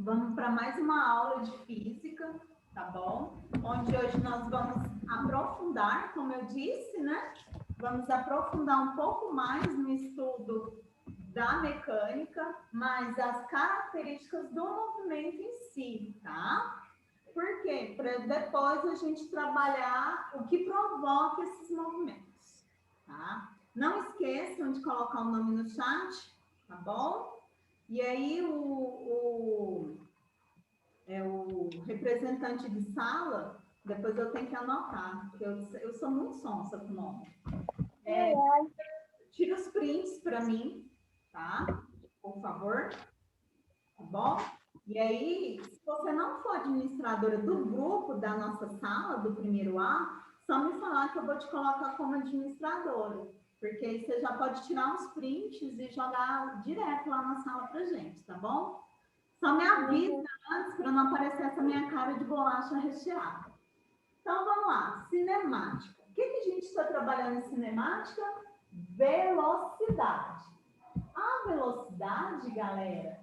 Vamos para mais uma aula de física, tá bom? Onde hoje nós vamos aprofundar, como eu disse, né? Vamos aprofundar um pouco mais no estudo da mecânica, mas as características do movimento em si, tá? Por quê? Para depois a gente trabalhar o que provoca esses movimentos, tá? Não esqueçam de colocar o nome no chat, tá bom? E aí o representante de sala, depois eu tenho que anotar, porque eu sou muito sonsa com o nome. Tira os prints para mim, tá? Por favor, tá bom? E aí, se você não for administradora do grupo da nossa sala, do primeiro A, só me falar que eu vou te colocar como administradora, porque aí você já pode tirar uns prints e jogar direto lá na sala pra gente, tá bom? Só me avisa antes para não aparecer essa minha cara de bolacha recheada. Então, vamos lá. Cinemática. O que a gente está trabalhando em cinemática? Velocidade. A velocidade, galera,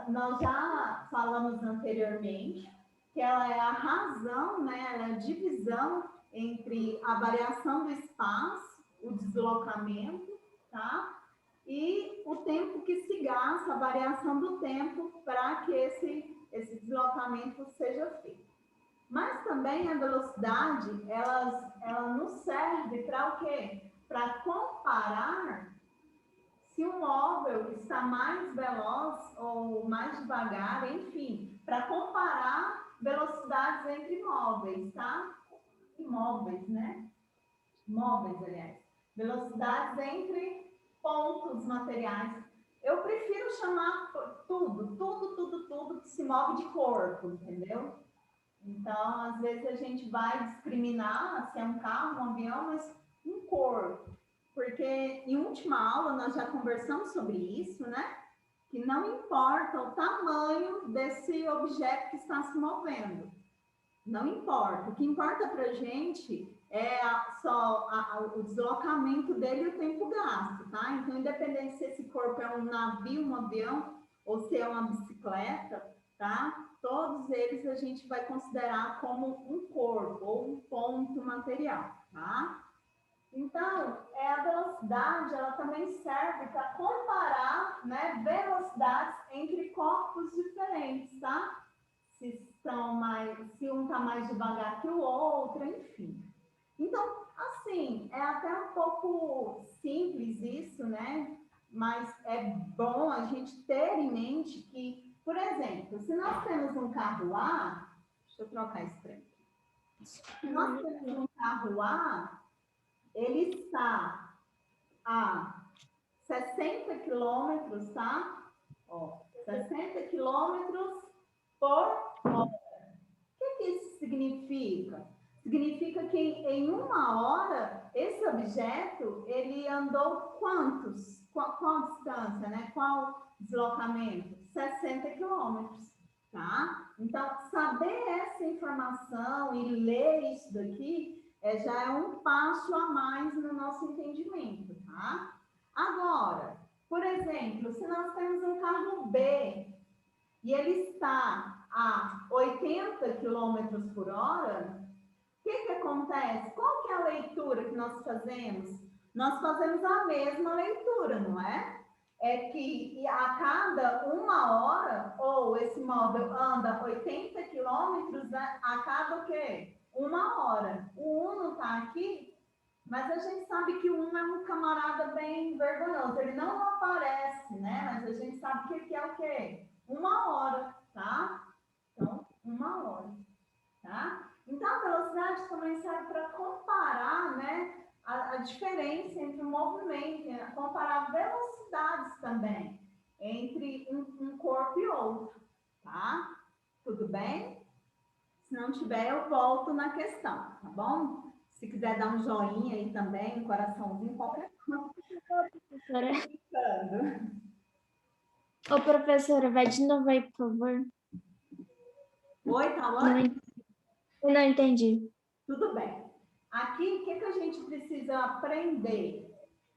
nós já falamos anteriormente que ela é a razão, né? Ela é a divisão entre a variação do espaço, o deslocamento, tá? E o tempo que se gasta, a variação do tempo para que esse deslocamento seja feito. Mas também a velocidade, ela nos serve para o quê? Para comparar se um móvel está mais veloz ou mais devagar, enfim, para comparar velocidades entre móveis, tá? E móveis, né? Móveis, aliás. Velocidades entre pontos materiais. Eu prefiro chamar tudo que se move de corpo, entendeu? Então, às vezes a gente vai discriminar se é um carro, um avião, mas um corpo. Porque em última aula nós já conversamos sobre isso, né? Que não importa o tamanho desse objeto que está se movendo. Não importa. O que importa para a gente é o deslocamento dele e o tempo gasto, tá? Então, independente se esse corpo é um navio, um avião, ou se é uma bicicleta, tá? Todos eles a gente vai considerar como um corpo ou um ponto material, tá? Então, a velocidade, ela também serve para comparar, né, velocidades entre corpos diferentes, tá? Se um está mais devagar que o outro, enfim. Então, assim, é até um pouco simples isso, né? Mas é bom a gente ter em mente que, por exemplo, se nós temos um carro A, deixa eu trocar esse trem. Se nós temos um carro A, ele está a 60 quilômetros, tá? Ó, 60 quilômetros por hora. O que isso significa? Significa que em uma hora, esse objeto, ele andou qual distância, né? Qual deslocamento? 60 quilômetros, tá? Então, saber essa informação e ler isso daqui já é um passo a mais no nosso entendimento, tá? Agora, por exemplo, se nós temos um carro B e ele está a 80 quilômetros por hora, o que acontece? Qual que é a leitura que nós fazemos? Nós fazemos a mesma leitura, não é? É que a cada uma hora, ou esse móvel anda 80 quilômetros, né? A cada o quê? Uma hora. O 1 não está aqui, mas a gente sabe que o 1 é um camarada bem vergonhoso. Ele não aparece, né? Mas a gente sabe que ele é o quê? Uma hora, tá? Então, uma hora, tá? Então, a velocidade também serve para comparar, né, a diferença entre o movimento, né? Comparar velocidades também entre um corpo e outro, tá? Tudo bem? Se não tiver, eu volto na questão, tá bom? Se quiser dar um joinha aí também, um coraçãozinho, qualquer coisa. Professora. Ô, professora, vai de novo aí, por favor. Oi, Tawane? Eu não entendi. Tudo bem. Aqui, o que a gente precisa aprender,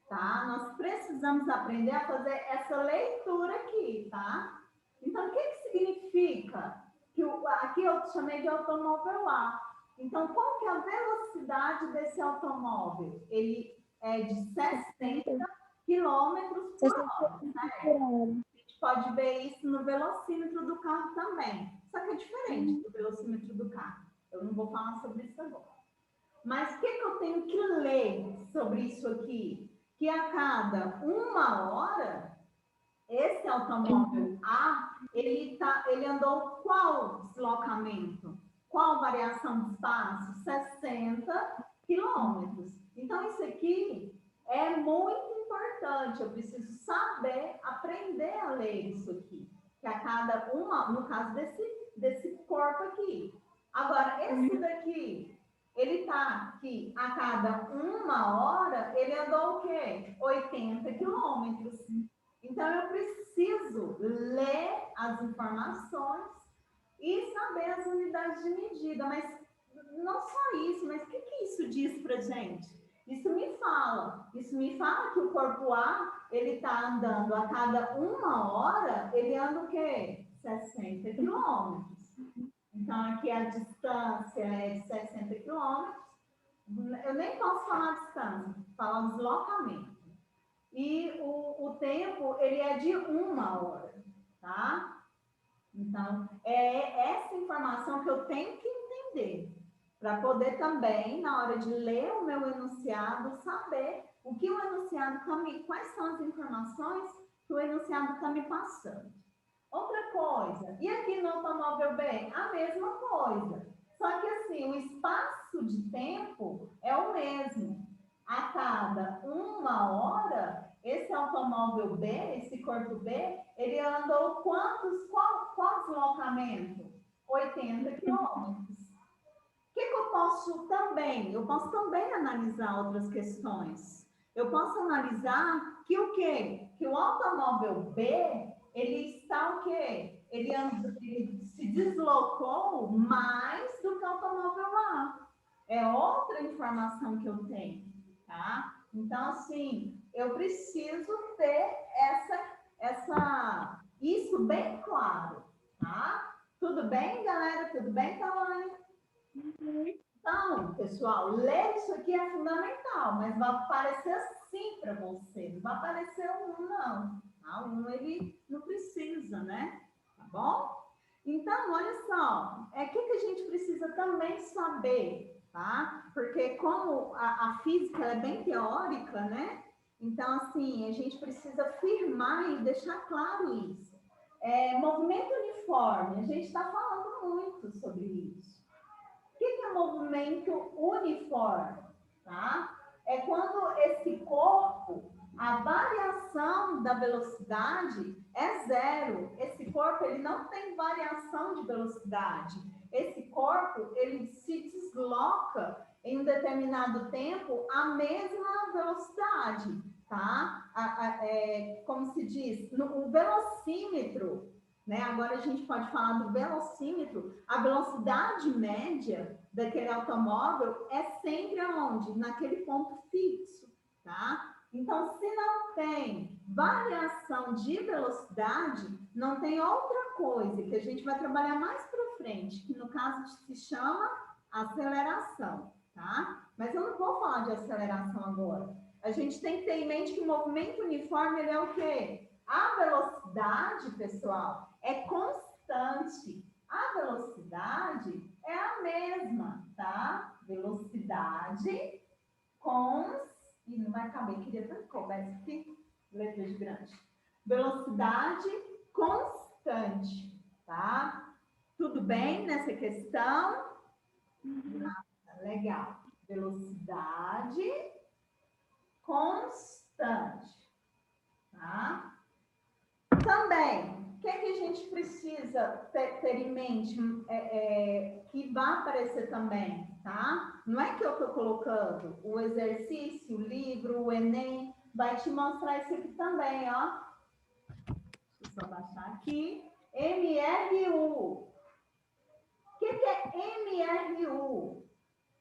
tá? Nós precisamos aprender a fazer essa leitura aqui, tá? Então, o que significa chamei de automóvel A. Então, qual que é a velocidade desse automóvel? Ele é de 60 quilômetros por hora, certo? A gente pode ver isso no velocímetro do carro também. Só que é diferente do velocímetro do carro. Eu não vou falar sobre isso agora. Mas o que eu tenho que ler sobre isso aqui? Que a cada 1 hora, esse automóvel A, ele andou qual deslocamento? Qual variação de espaço? 60 quilômetros. Então, isso aqui é muito importante. Eu preciso saber, aprender a ler isso aqui. Que a cada no caso desse corpo aqui. Agora, esse daqui, ele está aqui a cada 1 hora, ele andou o quê? 80 quilômetros. Então, eu preciso ler as informações e saber as unidades de medida. Mas não só isso, mas o que isso diz para gente? Isso me fala que o corpo A, ele está andando a cada 1 hora, ele anda o quê? 60 quilômetros. Então, aqui a distância é de 60 quilômetros. Eu nem posso falar a distância, falar o deslocamento. E o tempo, ele é de 1 hora, tá? Então, é essa informação que eu tenho que entender, para poder também, na hora de ler o meu enunciado, saber o que o enunciado quais são as informações que o enunciado está me passando. Outra coisa, e aqui no automóvel B? A mesma coisa. Só que assim, o espaço de tempo é o mesmo. A cada 1 hora, esse automóvel B, esse corpo B, ele andou qual deslocamento? 80 quilômetros. O que eu posso também? Eu posso também analisar outras questões. Eu posso analisar que o quê? Que o automóvel B, ele está o quê? Ele se deslocou mais do que o automóvel A. É outra informação que eu tenho, tá? Então, assim, eu preciso ter isso bem claro, tá? Tudo bem, galera? Tudo bem, Tawane? Então, pessoal, ler isso aqui é fundamental, mas vai aparecer assim para você. Não vai aparecer não. Tá? Ele não precisa, né? Tá bom? Então, olha só, o que a gente precisa também saber, tá? Porque como a física é bem teórica, né? Então, assim, a gente precisa afirmar e deixar claro isso. Movimento uniforme, a gente está falando muito sobre isso. O que é movimento uniforme? Tá? É quando esse corpo, a variação da velocidade é zero. Esse corpo, ele não tem variação de velocidade. Esse corpo, ele se desloca em um determinado tempo a mesma velocidade, tá? Como se diz, o velocímetro, né? Agora a gente pode falar do velocímetro. A velocidade média daquele automóvel é sempre aonde? Naquele ponto fixo, tá? Então, se não tem variação de velocidade, não tem outra coisa que a gente vai trabalhar mais para frente, que no caso se chama aceleração, tá? Mas eu não vou falar de aceleração agora. A gente tem que ter em mente que o movimento uniforme, ele é o quê? A velocidade, pessoal, é constante. A velocidade é a mesma, tá? Velocidade e não vai caber, queria tanto que coubesse aqui, letras grandes. Velocidade constante, tá? Tudo bem nessa questão? Legal. Velocidade constante, tá? Também, o que a gente precisa ter em mente que vai aparecer também, tá? Não é que eu estou colocando o exercício, o livro, o Enem, vai te mostrar isso aqui também, ó. Deixa eu só baixar aqui. MRU. O que é MRU?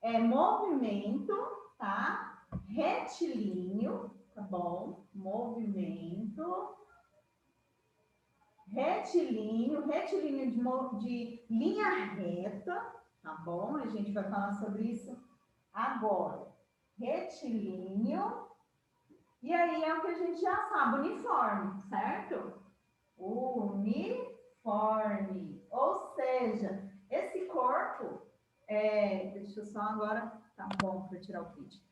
É movimento, tá? Retilíneo, tá bom? Movimento retilíneo de linha reta, tá bom? A gente vai falar sobre isso agora. Retilíneo. E aí é o que a gente já sabe, uniforme, certo? Uniforme. Ou seja, esse corpo, deixa eu só agora, tá bom para tirar o print.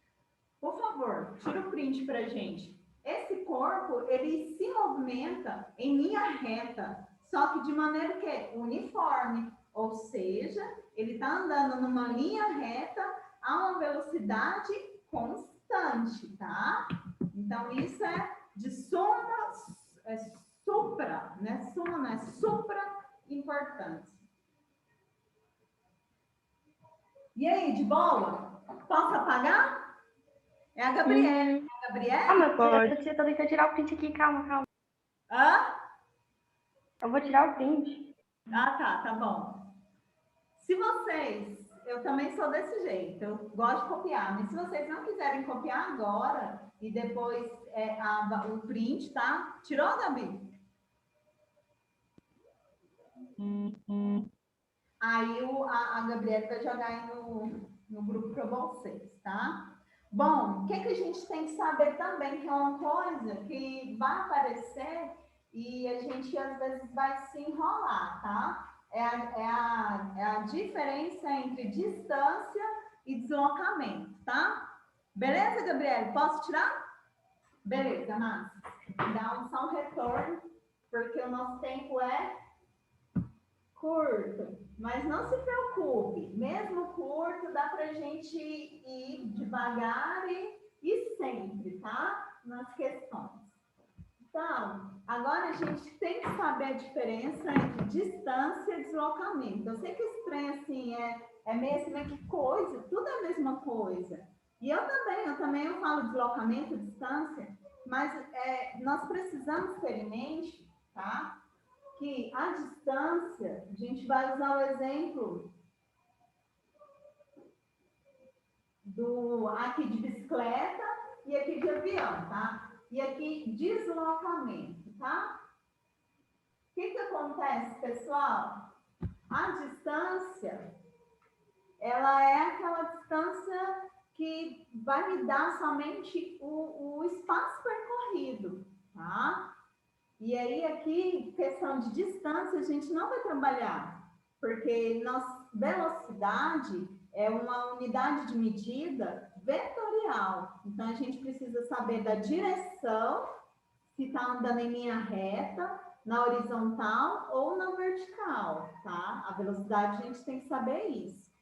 Por favor, tira o print para a gente. Esse corpo, ele se movimenta em linha reta, só que de maneira que uniforme, ou seja, ele está andando numa linha reta a uma velocidade constante, tá? Então, isso é de supra, né? Suma não é supra importância. E aí, de bola? Posso apagar? É a Gabriela. É a Gabriela? Meu Deus, eu tenho que tirar o print aqui, calma. Hã? Eu vou tirar o print. Ah, tá bom. Se vocês, eu também sou desse jeito, eu gosto de copiar, mas se vocês não quiserem copiar agora e depois o print, tá? Tirou, Gabi? Aí a Gabriela vai jogar aí no grupo para vocês, tá? Bom, o que a gente tem que saber também, que é uma coisa que vai aparecer e a gente às vezes vai se enrolar, tá? É a diferença entre distância e deslocamento, tá? Beleza, Gabriela? Posso tirar? Beleza, Márcia. Dá só um retorno, porque o nosso tempo é curto, mas não se preocupe, mesmo curto, dá pra gente ir devagar e sempre, tá? Nas questões. Então, agora a gente tem que saber a diferença entre distância e deslocamento. Eu sei que esse trem, assim, é mesmo, que coisa, tudo é a mesma coisa. E eu também falo deslocamento, distância, mas nós precisamos ter em mente, tá? Que a distância, a gente vai usar o exemplo aqui de bicicleta e aqui de avião, tá? E aqui deslocamento, tá? O que acontece, pessoal? A distância, ela é aquela distância que vai me dar somente o espaço percorrido, tá? E aí, aqui, questão de distância, a gente não vai trabalhar, porque velocidade é uma unidade de medida vetorial. Então, a gente precisa saber da direção, se está andando em linha reta, na horizontal ou na vertical, tá? A velocidade, a gente tem que saber isso.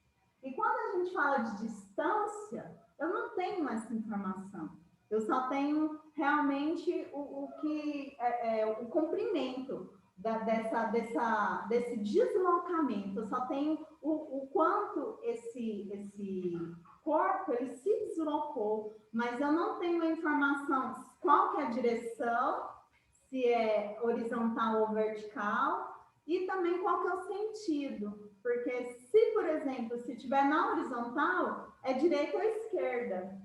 E quando a gente fala de distância, eu não tenho essa informação. Eu só tenho realmente o comprimento desse deslocamento. Eu só tenho o quanto esse corpo ele se deslocou, mas eu não tenho a informação qual que é a direção, se é horizontal ou vertical, e também qual que é o sentido. Porque se, por exemplo, se estiver na horizontal, é direita ou esquerda,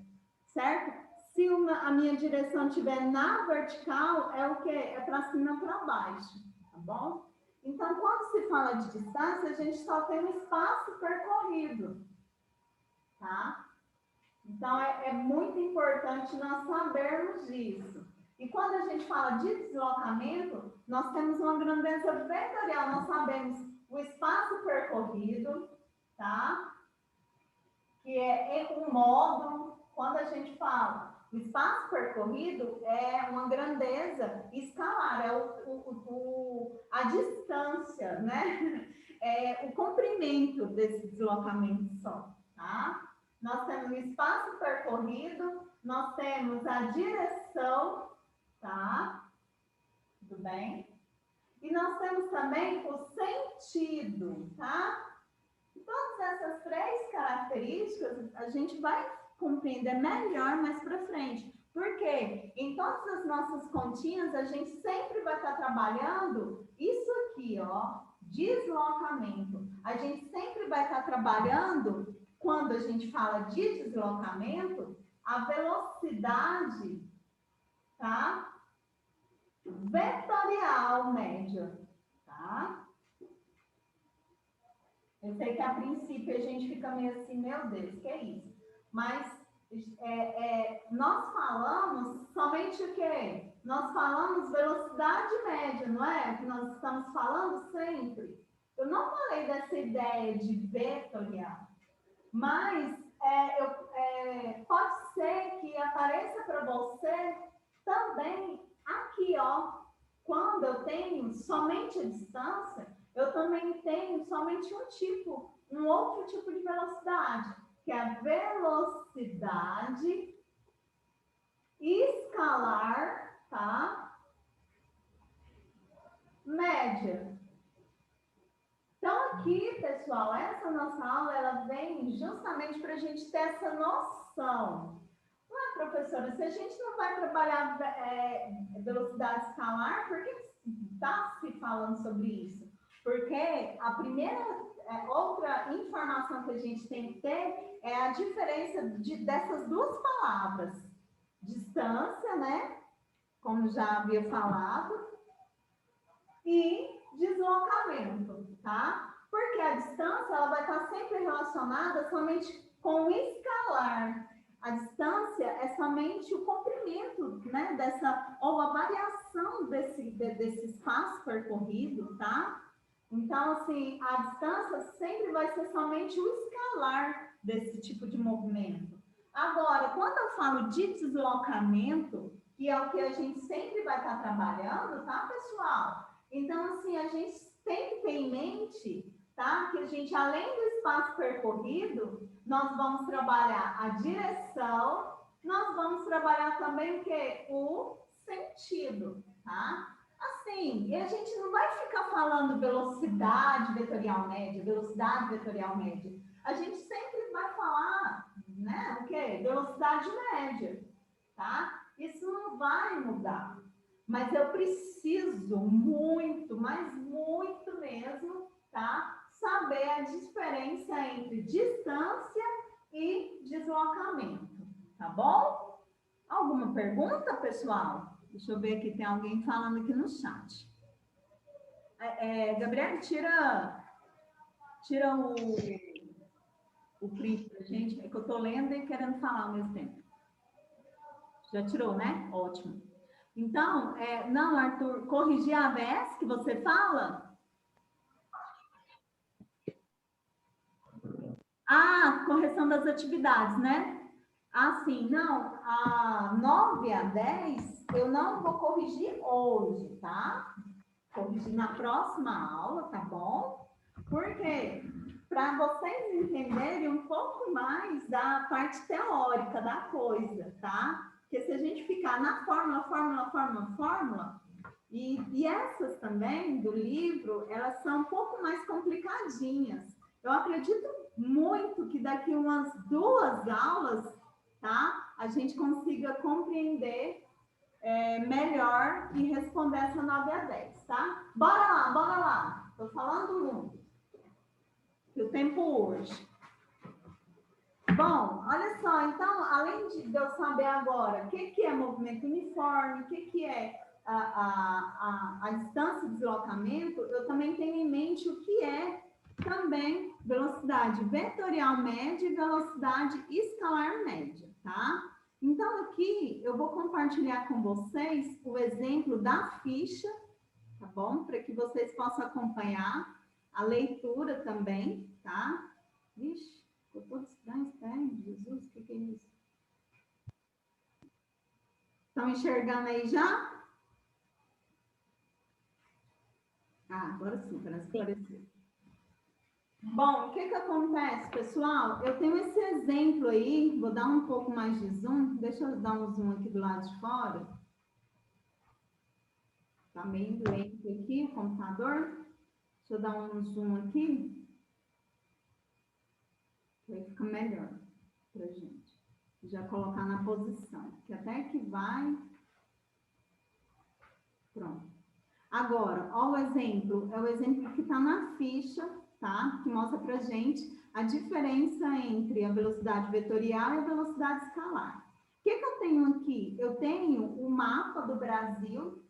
certo? Se a minha direção estiver na vertical, é o quê? É para cima e para baixo, tá bom? Então, quando se fala de distância, a gente só tem um espaço percorrido, tá? Então, é muito importante nós sabermos disso. E quando a gente fala de deslocamento, nós temos uma grandeza vetorial, nós sabemos o espaço percorrido, tá? Que é um módulo, quando a gente fala o espaço percorrido, é uma grandeza escalar, é a distância, né? É o comprimento desse deslocamento só, tá? Nós temos o espaço percorrido, nós temos a direção, tá? Tudo bem? E nós temos também o sentido, tá? Todas essas três características a gente vai compreender melhor mais para frente. Porque em todas as nossas continhas a gente sempre vai estar trabalhando isso aqui, ó, deslocamento. A gente sempre vai estar trabalhando, quando a gente fala de deslocamento, a velocidade, tá? Vetorial média. tá? Eu sei que a princípio a gente fica meio assim, meu Deus, que é isso? Mas nós falamos somente o quê? Nós falamos velocidade média, não é? Que nós estamos falando sempre. Eu não falei dessa ideia de vetorial, mas pode ser que apareça para você também aqui, ó. Quando eu tenho somente a distância, eu também tenho somente um outro tipo de velocidade, que é a velocidade escalar, tá? Média. Então, aqui, pessoal, essa nossa aula, ela vem justamente para a gente ter essa noção. Professora, se a gente não vai trabalhar velocidade escalar, por que está se falando sobre isso? Porque a primeira, outra informação que a gente tem que ter é a diferença dessas duas palavras. Distância, né? Como já havia falado, e deslocamento, tá? Porque a distância, ela vai estar sempre relacionada somente com o escalar. A distância é somente o comprimento, né, ou a variação desse espaço percorrido, tá? Então, assim, a distância sempre vai ser somente o escalar desse tipo de movimento. Agora, quando eu falo de deslocamento, que é o que a gente sempre vai estar trabalhando, tá, pessoal? Então, assim, a gente tem que ter em mente, tá, que a gente, além do espaço percorrido, nós vamos trabalhar a direção, nós vamos trabalhar também o quê? O sentido, tá? Assim, e a gente não vai ficar falando velocidade vetorial média, velocidade vetorial média. A gente sempre vai falar, né, o quê? Velocidade média, tá? Isso não vai mudar. Mas eu preciso muito, mas muito mesmo, tá? Saber a diferença entre distância e deslocamento, tá bom? Alguma pergunta, pessoal? Deixa eu ver aqui, tem alguém falando aqui no chat. Gabriel, tira o print pra gente, é que eu tô lendo e querendo falar ao mesmo tempo. Já tirou, né? Ótimo. Então, não, Arthur, corrigir a ABS que você fala? Ah, correção das atividades, né? Assim, não, a 9 a 10 eu não vou corrigir hoje, tá? Corrigir na próxima aula, tá bom? Por quê? Para vocês entenderem um pouco mais da parte teórica da coisa, tá? Porque se a gente ficar na fórmula, e essas também do livro, elas são um pouco mais complicadinhas. Eu acredito muito que daqui umas 2 aulas, tá? A gente consiga compreender melhor e responder essa 9 a 10, tá? Bora lá. Tô falando muito. O tempo hoje. Bom, olha só, então, além de eu saber agora o que é movimento uniforme, o que é a distância de deslocamento, eu também tenho em mente o que é também velocidade vetorial média e velocidade escalar média, tá? Então, aqui eu vou compartilhar com vocês o exemplo da ficha, tá bom? Para que vocês possam acompanhar a leitura também, tá? Vixe. Ficou todo estranho, Jesus, o que é isso? Estão enxergando aí já? Ah, agora sim, parece que apareceu. Bom, o que acontece, pessoal? Eu tenho esse exemplo aí, vou dar um pouco mais de zoom, deixa eu dar um zoom aqui do lado de fora. Tá meio lento aqui o computador. Deixa eu dar um zoom aqui. Aí fica melhor pra gente. Já colocar na posição, que até que vai. Pronto. Agora, ó o exemplo, é o exemplo que está na ficha, tá? Que mostra pra gente a diferença entre a velocidade vetorial e a velocidade escalar. O que eu tenho aqui? Eu tenho o mapa do Brasil,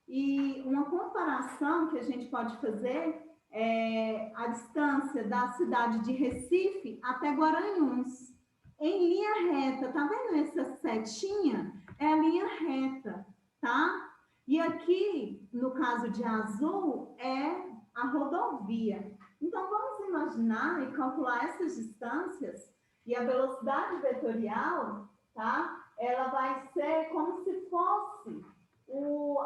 E uma comparação que a gente pode fazer é a distância da cidade de Recife até Guaranhuns. Em linha reta, tá vendo essa setinha? É a linha reta, tá? E aqui, no caso de azul, é a rodovia. Então, vamos imaginar e calcular essas distâncias e a velocidade vetorial, tá? Ela vai ser como se fosse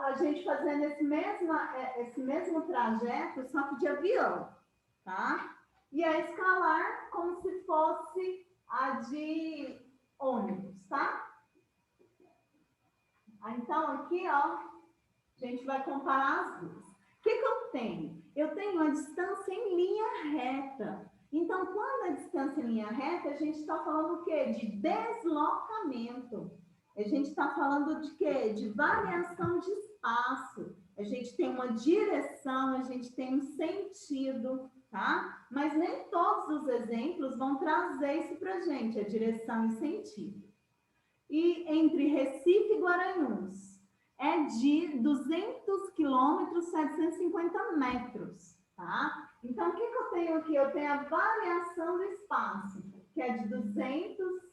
a gente fazendo esse mesmo trajeto, só que de avião, tá? E a escalar como se fosse a de ônibus, tá? Então, aqui, ó, a gente vai comparar as duas. O que eu tenho? Eu tenho a distância em linha reta. Então, quando a distância em linha reta, a gente está falando o quê? De deslocamento. A gente está falando de quê? De variação de espaço. A gente tem uma direção, a gente tem um sentido, tá? Mas nem todos os exemplos vão trazer isso para a gente, a direção e sentido. E entre Recife e Guaranhuns é de 200 quilômetros, 750 metros, tá? Então, o que eu tenho aqui? Eu tenho a variação do espaço, que é de 200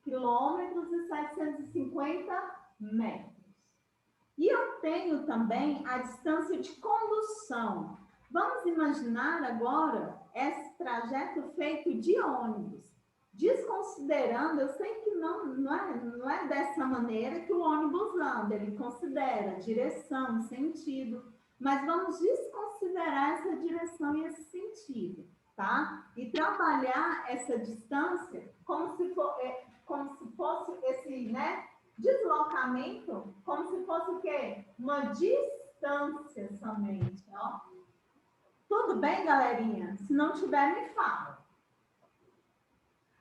quilômetros e 750 metros. E eu tenho também a distância de condução. Vamos imaginar agora esse trajeto feito de ônibus. Desconsiderando, eu sei que não é dessa maneira que o ônibus anda, ele considera direção, sentido, mas vamos desconsiderar essa direção e esse sentido, tá? E trabalhar essa distância como se fosse esse, né, deslocamento, como se fosse o quê? Uma distância somente, ó. Tudo bem, galerinha? Se não tiver, me fala.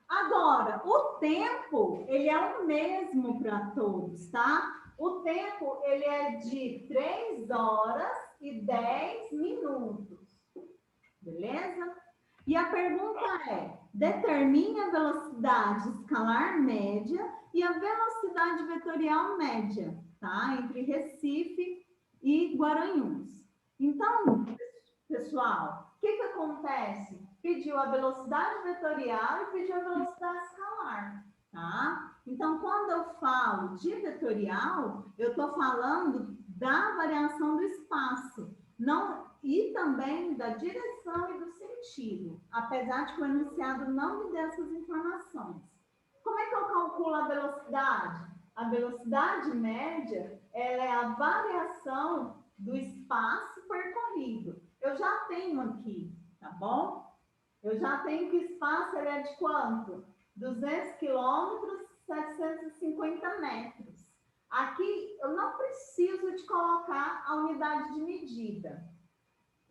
Agora, o tempo, ele é o mesmo para todos, tá? O tempo, ele é de 3 horas e 10 minutos. Beleza? E a pergunta é, determine a velocidade escalar média e a velocidade vetorial média, tá? Entre Recife e Guaranhuns. Então, pessoal, o que acontece? Pediu a velocidade vetorial e pediu a velocidade escalar, tá? Então, quando eu falo de vetorial, eu estou falando da variação do espaço, e também da direção e do sentido, apesar de que o enunciado não me dê essas informações. Como é que eu calculo a velocidade? A velocidade média ela é a variação do espaço percorrido. Eu já tenho aqui, tá bom? Eu já tenho que o espaço ele é de quanto? 200 quilômetros, 750 metros. Aqui eu não preciso de colocar a unidade de medida.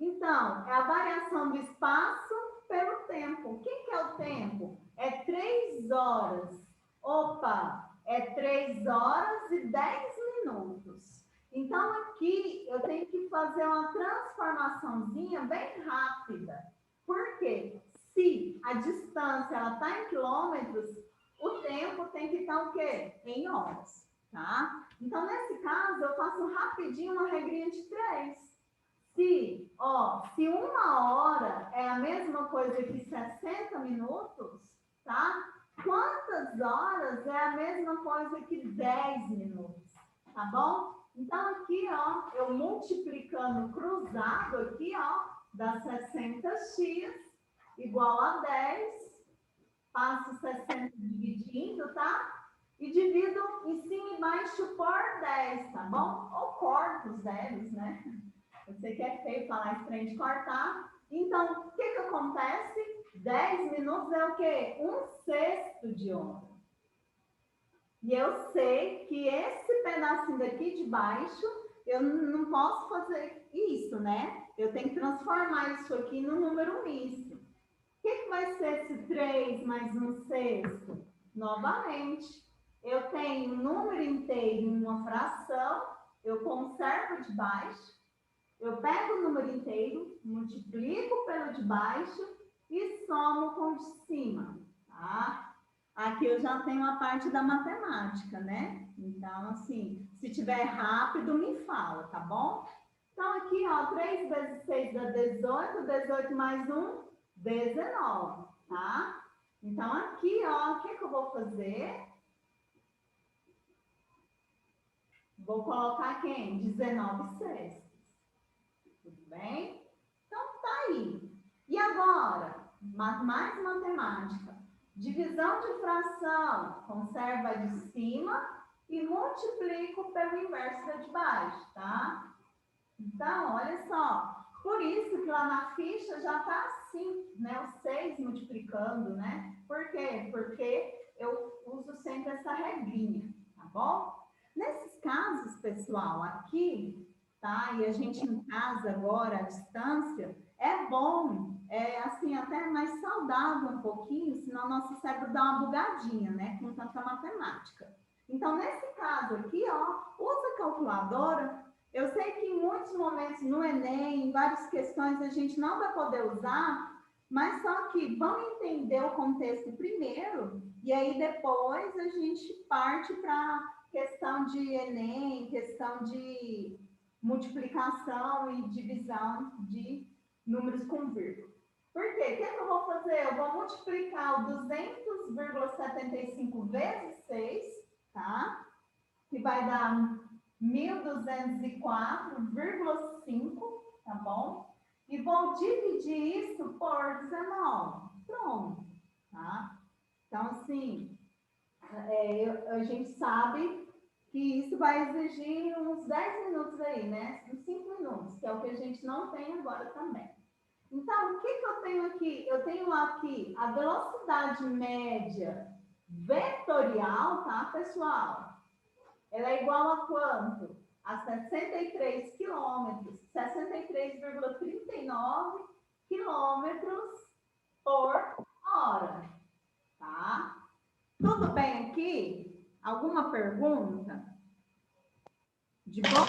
Então, é a variação do espaço pelo tempo. O que é o tempo? É 3 horas. Opa, é 3 horas e 10 minutos. Então, aqui eu tenho que fazer uma transformaçãozinha bem rápida. Por quê? Se a distância está em quilômetros, o tempo tem que estar o quê? Em horas, tá? Então, nesse caso, eu faço rapidinho uma regrinha de 3. Se 1 hora é a mesma coisa que 60 minutos, tá? Quantas horas é a mesma coisa que 10 minutos, tá bom? Então, aqui, ó, eu multiplicando cruzado aqui, ó, dá 60x igual a 10, passo 60 dividindo, tá? E divido em cima e embaixo por 10, tá bom? Ou corto os zeros, né? Eu sei que é feio falar esse trem de cortar. Então, o que acontece? 10 minutos é o quê? 1/6 de hora. E eu sei que esse pedacinho daqui de baixo, eu não posso fazer isso, né? Eu tenho que transformar isso aqui no número misto. O que vai ser esse 3 mais 1/6? Novamente, eu tenho um número inteiro em uma fração, eu conservo de baixo, eu pego o número inteiro, multiplico pelo de baixo e somo com o de cima, tá? aqui eu já tenho a parte da matemática, né? Então, assim, se tiver rápido, me fala, tá bom? Então, aqui, ó, 3 vezes 6 dá 18, 18 mais 1, 19, tá? Então, aqui, ó, o que que eu vou fazer? Vou colocar quem? 19 sextos. Tudo bem? Então, tá aí. E agora, mais matemática. Divisão de fração, conserva a de cima e multiplico pelo inverso da de baixo, tá? Então, olha só. Por isso que lá na ficha já tá assim, né? O 6 multiplicando, né? Por quê? Porque eu uso sempre essa regrinha, tá bom? Nesses casos, pessoal, aqui, tá? E a gente em casa agora, à distância, é bom, é assim, até mais saudável um pouquinho, senão nosso cérebro dá uma bugadinha, né? Com tanta matemática. Então, nesse caso aqui, ó, usa a calculadora. Eu sei que em muitos momentos no Enem, em várias questões, a gente não vai poder usar, mas só que vamos entender o contexto primeiro, e aí depois a gente parte para questão de Enem, questão de multiplicação e divisão de números com vírgula. Por quê? O que eu vou fazer? Eu vou multiplicar o 200,75 vezes 6, tá? Que vai dar 1.204,5, tá bom? E vou dividir isso por 19. Pronto, tá? Então, assim, a gente sabe que isso vai exigir uns 10 minutos aí, né? Uns 5 minutos, que é o que a gente não tem agora também. Então, o que que eu tenho aqui? Eu tenho aqui a velocidade média vetorial, tá, pessoal? Ela é igual a quanto? A 63 quilômetros, 63,39 quilômetros por hora, tá? Tudo bem aqui? Alguma pergunta? De bom?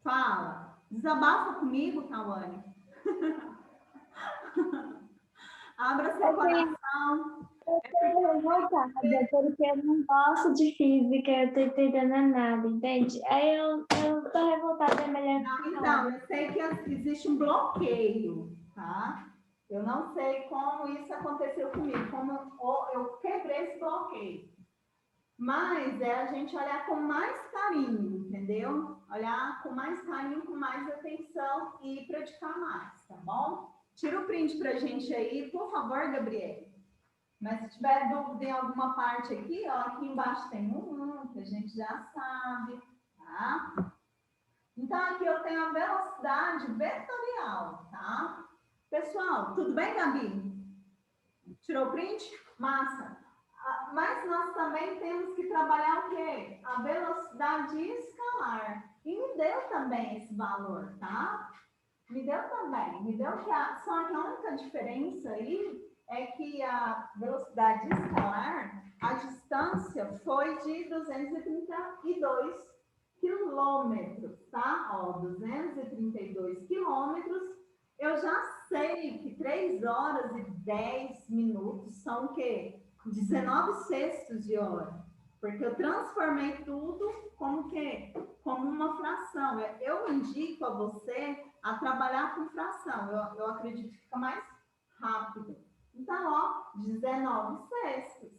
Fala. Desabafa comigo, Tawane. Abra seu coração. Eu tô revoltada, porque eu não gosto de física, eu tô entendendo nada, entende? Aí eu tô revoltada, é melhor Não, que então, eu sei que existe um bloqueio, tá? Eu não sei como isso aconteceu comigo, como eu quebrei esse bloqueio. Mas é a gente olhar com mais carinho, entendeu? Olhar com mais carinho, com mais atenção e praticar mais, tá bom? Tira o print pra gente aí, por favor, Gabriel. Mas se tiver dúvida em alguma parte aqui, ó, aqui embaixo tem que a gente já sabe, tá? Então, aqui eu tenho a velocidade vetorial, tá? Pessoal, tudo bem, Gabi? Tirou o print? Massa. Mas nós também temos que trabalhar o quê? A velocidade escalar. E me deu também esse valor, tá? Me deu também. Me deu que só que a única diferença aí é que a velocidade escalar, a distância foi de 232 quilômetros, tá? Ó, 232 quilômetros. Eu já sei que 3 horas e 10 minutos são o quê? 19 sextos de hora. Porque eu transformei tudo como que? Como uma fração. Eu indico a você a trabalhar com fração. Eu acredito que fica mais rápido. Então, ó, 19 sextos,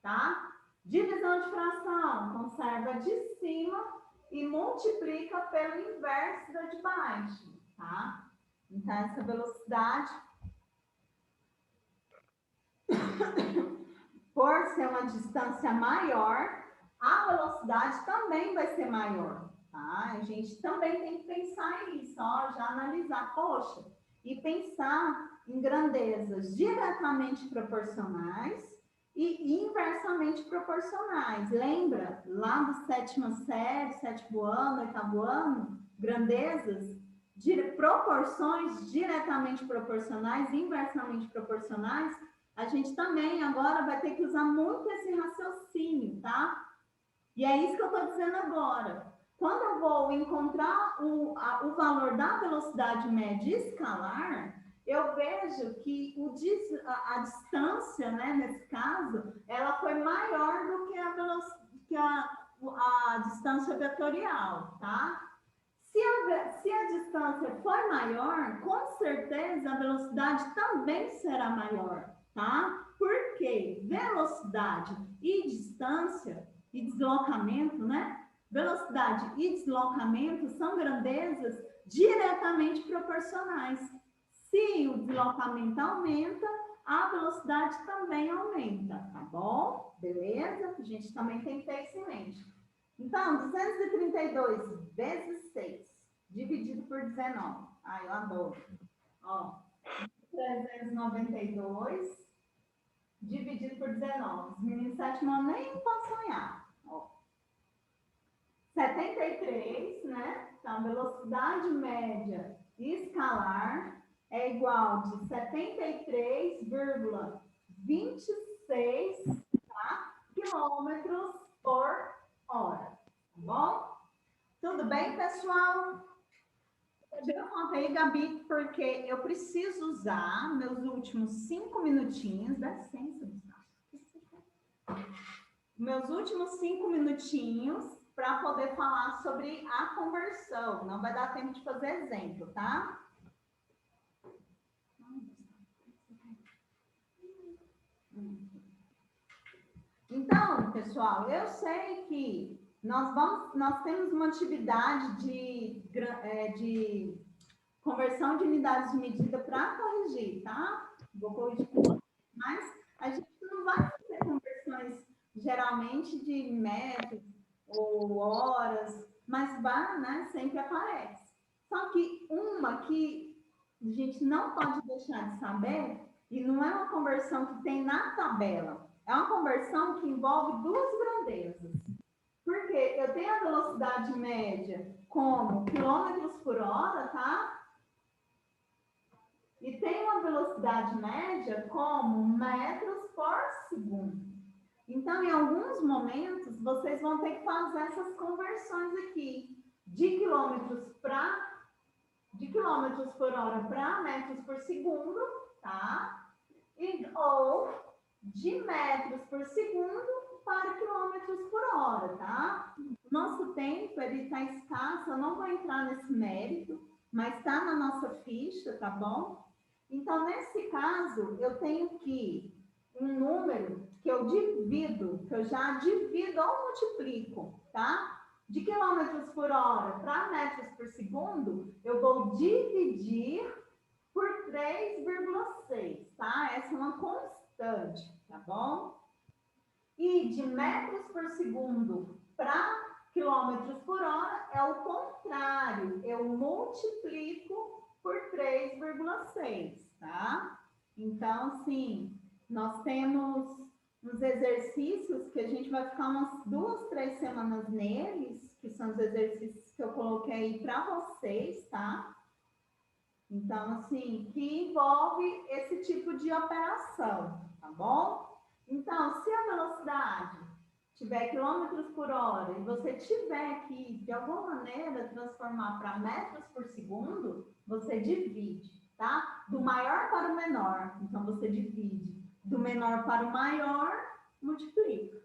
tá? Divisão de fração, conserva de cima e multiplica pelo inverso da de baixo, tá? Então, essa velocidade, por ser uma distância maior, a velocidade também vai ser maior, tá? A gente também tem que pensar nisso, ó, já analisar, poxa, e pensar em grandezas diretamente proporcionais e inversamente proporcionais. Lembra lá do sétima série, sétimo ano, oitavo ano, grandezas proporções diretamente proporcionais, inversamente proporcionais, a gente também agora vai ter que usar muito esse raciocínio, tá? E é isso que eu estou dizendo agora. Quando eu vou encontrar o valor da velocidade média escalar, eu vejo que a distância, né, nesse caso, ela foi maior do que a distância vetorial, tá? Se a distância for maior, com certeza a velocidade também será maior, tá? Porque velocidade e distância e deslocamento, né? Velocidade e deslocamento são grandezas diretamente proporcionais. Se o deslocamento aumenta, a velocidade também aumenta, tá bom? Beleza? A gente também tem que ter isso em mente. Então, 232 vezes 6, dividido por 19. Ai, eu adoro. Ó, 392, dividido por 19. Os meninos sétimo ano nem podem sonhar. Ó. 73, né? Então, velocidade média escalar é igual de 73,26, tá? Quilômetros por hora. Tá bom? Tudo bem, pessoal? Eu contei, Gabi, porque eu preciso usar meus últimos 5 minutinhos. Dá licença, Gustavo. Meus últimos 5 minutinhos para poder falar sobre a conversão. Não vai dar tempo de fazer exemplo, tá? Então, pessoal, eu sei que nós temos uma atividade de conversão de unidades de medida para corrigir, tá? Vou corrigir com você. Mas a gente não vai fazer conversões geralmente de metros ou horas, mas vai, né? Sempre aparece. Só que uma que a gente não pode deixar de saber, e não é uma conversão que tem na tabela, é uma conversão que envolve duas grandezas. Porque eu tenho a velocidade média como quilômetros por hora, tá? E tem uma velocidade média como metros por segundo. Então, em alguns momentos, vocês vão ter que fazer essas conversões aqui, de quilômetros por hora para metros por segundo, tá? Ou de metros por segundo para quilômetros por hora, tá? Nosso tempo, ele está escasso, eu não vou entrar nesse mérito, mas está na nossa ficha, tá bom? Então, nesse caso, eu tenho que um número que eu divido, que eu já divido ou multiplico, tá? De quilômetros por hora para metros por segundo, eu vou dividir por 3,6, tá? Essa é uma constante, tá bom? E de metros por segundo para quilômetros por hora é o contrário, eu multiplico por 3,6, tá? Então, assim, nós temos uns exercícios que a gente vai ficar umas 2, 3 semanas neles, que são os exercícios que eu coloquei para vocês, tá? Então, assim, que envolve esse tipo de operação, tá bom? Então, se a velocidade tiver quilômetros por hora e você tiver que, de alguma maneira, transformar para metros por segundo, você divide, tá? Do maior para o menor. Então, você divide do menor para o maior, multiplica.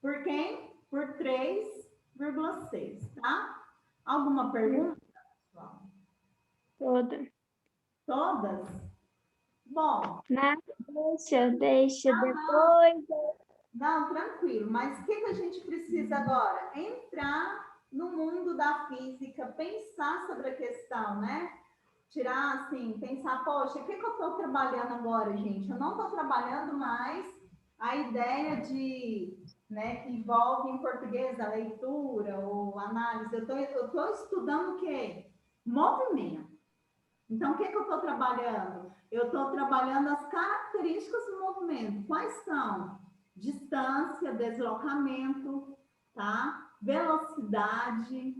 Por quem? Por 3,6, tá? Alguma pergunta, pessoal? Toda. Todas? Bom. Deixa, depois. Não, tranquilo. Mas o que a gente precisa agora? Entrar no mundo da física, pensar sobre a questão, né? Tirar, assim, pensar, poxa, o que eu estou trabalhando agora, gente? Eu não estou trabalhando mais a ideia né, que envolve em português a leitura ou análise. Eu estou estudando o quê? Movimento. Então, o que eu estou trabalhando? Eu estou trabalhando as características do movimento. Quais são? Distância, deslocamento, tá? Velocidade,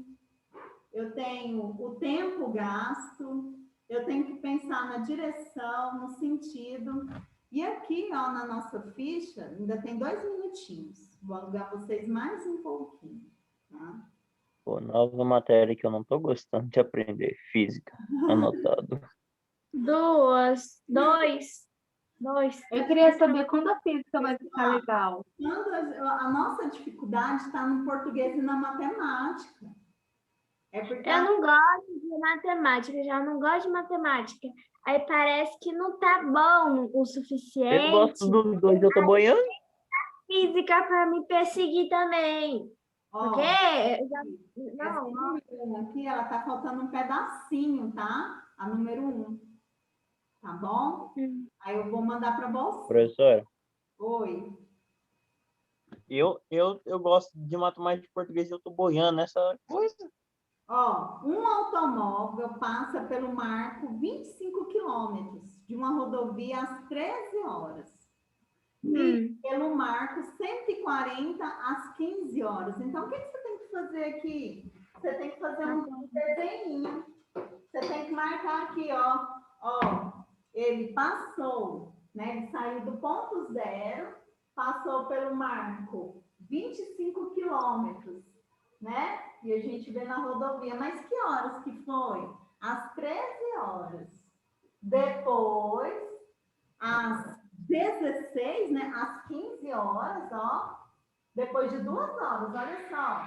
eu tenho o tempo gasto, eu tenho que pensar na direção, no sentido. E aqui, ó, na nossa ficha, ainda tem 2 minutinhos. Vou alugar vocês mais um pouquinho, tá? Pô, nova matéria que eu não tô gostando de aprender, física, anotado. Dois. Eu queria saber quando a física vai ficar legal. Quando a nossa dificuldade está no português e na matemática. É porque Eu não gosto de matemática, já não gosto de matemática. Aí parece que não tá bom o suficiente. Eu gosto dos dois, eu tô boiando. Física para me perseguir também. ó, Porque eu já... essa Não, número 1 aqui, ela tá faltando um pedacinho, tá? A número 1, tá bom? Aí eu vou mandar para você. Professora, Oi. eu gosto de matemática e português e eu tô boiando nessa coisa. Ó, um automóvel passa pelo marco 25 quilômetros de uma rodovia às 13 horas. E pelo marco 140 às 15 horas. Então, o que você tem que fazer aqui? Você tem que fazer um desenho. Você tem que marcar aqui, ó, ele passou, né? Ele saiu do ponto zero, passou pelo marco 25 quilômetros, né? E a gente vê na rodovia. Mas que horas que foi? Às 13 horas. Depois, às 16, né? Às 15 horas, ó. Depois de 2 horas, olha só.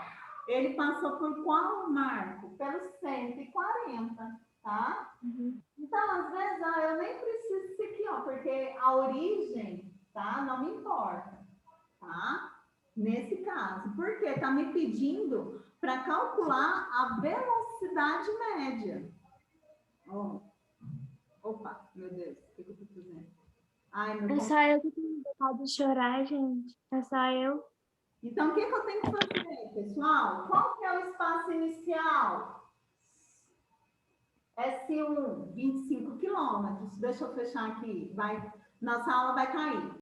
Ele passou por qual marco? Pelo 140, tá? Então, às vezes, ó, eu nem preciso disso aqui, ó, porque a origem, tá? Não me importa, tá? Nesse caso. Porque está me pedindo para calcular a velocidade média. Oh. Opa, meu Deus, o que eu estou fazendo? Ai, meu é só eu que tenho vontade de chorar, gente. É só eu. Então, o que eu tenho que fazer, pessoal? Qual que é o espaço inicial? S1, 25 quilômetros. Deixa eu fechar aqui. Nossa aula vai cair.